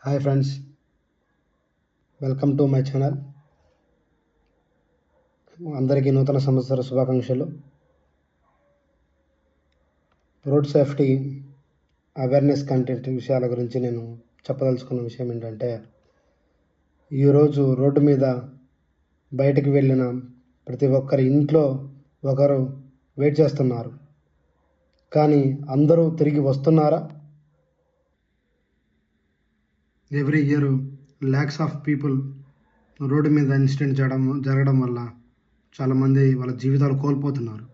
Hi friends, welcome to my channel. అందరికీ నూతన సంవత్సర శుభాకాంక్షలు. రోడ్ సేఫ్టీ అవేర్నెస్ కంటెంట్ విషయాల గురించి నేను చెప్పదలుచుకున్న విషయం ఏంటంటే, ఈరోజు రోడ్డు మీద బయటికి వెళ్ళిన ప్రతి ఒక్కరి ఇంట్లో ఒకరు వెయిట్ చేస్తున్నారు. కానీ అందరూ తిరిగి వస్తున్నారా? Every year lakhs of people road మీద ఇన్సిడెంట్ జరగడం వల్ల చాలామంది వాళ్ళ జీవితాలు కోల్పోతున్నారు.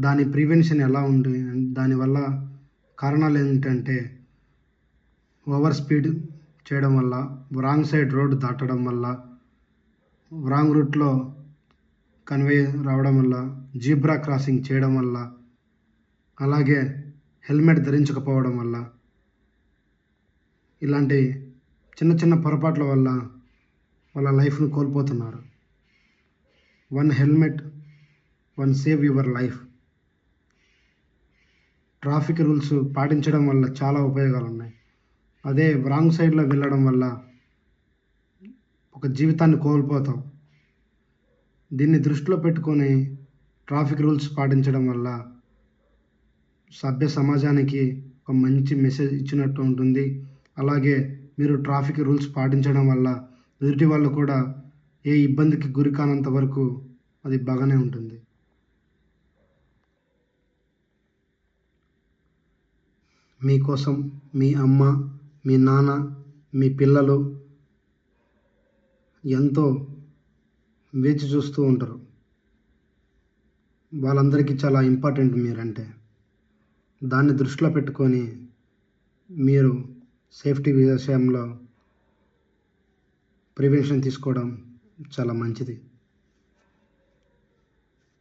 దాని ప్రివెన్షన్ ఎలా ఉంది? దానివల్ల కారణాలు ఏంటంటే, ఓవర్ స్పీడ్ చేయడం వల్ల, రాంగ్ సైడ్ రోడ్డు దాటడం వల్ల, రాంగ్ రూట్లో కన్వే రావడం వల్ల, జీబ్రా క్రాసింగ్ చేయడం వల్ల, అలాగే హెల్మెట్ ధరించకపోవడం వల్ల, ఇలాంటి చిన్న చిన్న పొరపాట్ల వల్ల వాళ్ళ లైఫ్ను కోల్పోతున్నారు. One helmet, one save your life. Traffic rules పాటించడం వల్ల చాలా ఉపయోగాలు ఉన్నాయి. అదే రాంగ్ సైడ్లో వెళ్ళడం వల్ల ఒక జీవితాన్ని కోల్పోతాం. దీన్ని దృష్టిలో పెట్టుకొని ట్రాఫిక్ రూల్స్ పాటించడం వల్ల సభ్య సమాజానికి ఒక మంచి మెసేజ్ ఇచ్చినట్టు ఉంటుంది. అలాగే మీరు ట్రాఫిక్ రూల్స్ పాటించడం వల్ల ఎదుటి వాళ్ళు కూడా ఏ ఇబ్బందికి గురి కానంత వరకు అది బాగానే ఉంటుంది. మీకోసం మీ అమ్మ, మీ నాన్న, మీ పిల్లలు ఎంతో వేచి చూస్తూ ఉంటారు. వాళ్ళందరికీ చాలా ఇంపార్టెంట్ మీరంటే. దాన్ని దృష్టిలో పెట్టుకొని మీరు సేఫ్టీ విషయంలో ప్రివెన్షన్ తీసుకోవడం చాలా మంచిది.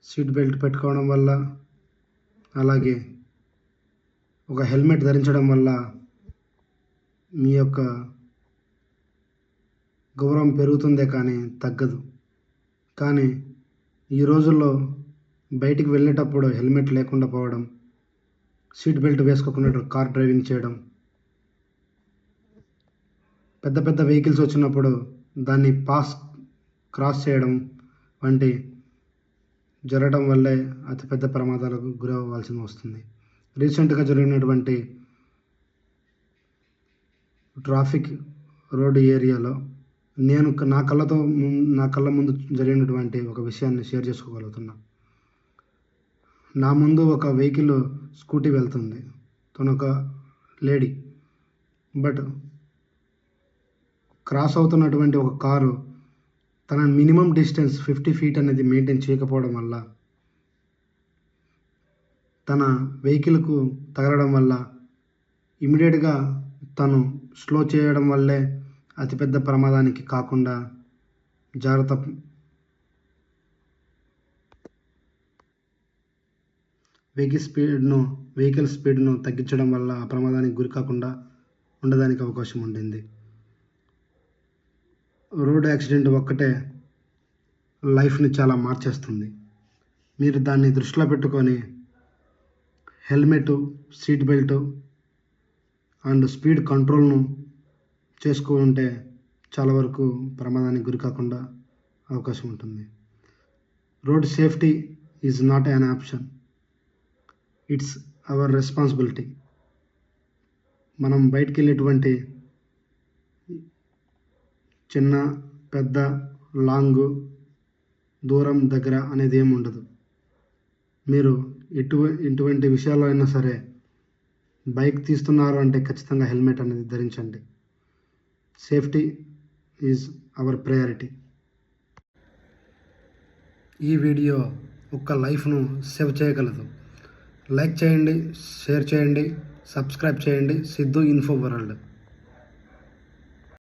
సీట్ బెల్ట్ పెట్టుకోవడం వల్ల, అలాగే ఒక హెల్మెట్ ధరించడం వల్ల మీ యొక్క గౌరవం పెరుగుతుందే కానీ తగ్గదు. కానీ ఈ రోజుల్లో బయటికి వెళ్ళేటప్పుడు హెల్మెట్ లేకుండా పోవడం, సీట్ బెల్ట్ వేసుకోకుండా కార్ డ్రైవింగ్ చేయడం, పెద్ద పెద్ద వెహికల్స్ వచ్చినప్పుడు దాన్ని క్రాస్ చేయడం వంటి జరగడం వల్లే అతిపెద్ద ప్రమాదాలకు గురవ్వాల్సి వస్తుంది. రీసెంట్గా జరిగినటువంటి ట్రాఫిక్ రోడ్డు ఏరియాలో నేను నా కళ్ళ ముందు జరిగినటువంటి ఒక విషయాన్ని షేర్ చేసుకోగలుగుతున్నా. నా ముందు ఒక వెహికల్ స్కూటీ వెళ్తుంది. తను ఒక లేడీ. బట్ క్రాస్ అవుతున్నటువంటి ఒక కారు తన మినిమం డిస్టెన్స్ 50 feet అనేది మెయింటైన్ చేయకపోవడం వల్ల, తన వెహికల్కు తగలడం వల్ల, ఇమీడియట్గా తను స్లో చేయడం వల్లే అతిపెద్ద ప్రమాదానికి కాకుండా వెహికల్ స్పీడ్ను తగ్గించడం వల్ల ఆ ప్రమాదానికి గురి కాకుండా ఉండడానికి అవకాశం ఉండింది. రోడ్ యాక్సిడెంట్ ఒక్కటే లైఫ్ని చాలా మార్చేస్తుంది. మీరు దాన్ని దృష్టిలో పెట్టుకొని helmet, seat belt and speed కంట్రోల్ను చేసుకుంటే చాలా వరకు ప్రమాదానికి గురి కాకుండా అవకాశం ఉంటుంది. Road safety is not an option, it's our responsibility. మనం బయటికి వెళ్ళేటువంటి చిన్న, పెద్ద, లాంగ్, దూరం, దగ్గర అనేది ఏమి ఉండదు. మీరు ఎటువంటి విషయాల్లో అయినా సరే బైక్ తీస్తున్నారు అంటే ఖచ్చితంగా హెల్మెట్ అనేది ధరించండి. Safety is our priority. ఈ వీడియో ఒక్క లైఫ్ను సేవ్ చేయగలదు. లైక్ చేయండి, షేర్ చేయండి, సబ్స్క్రైబ్ చేయండి. Siddhu info world.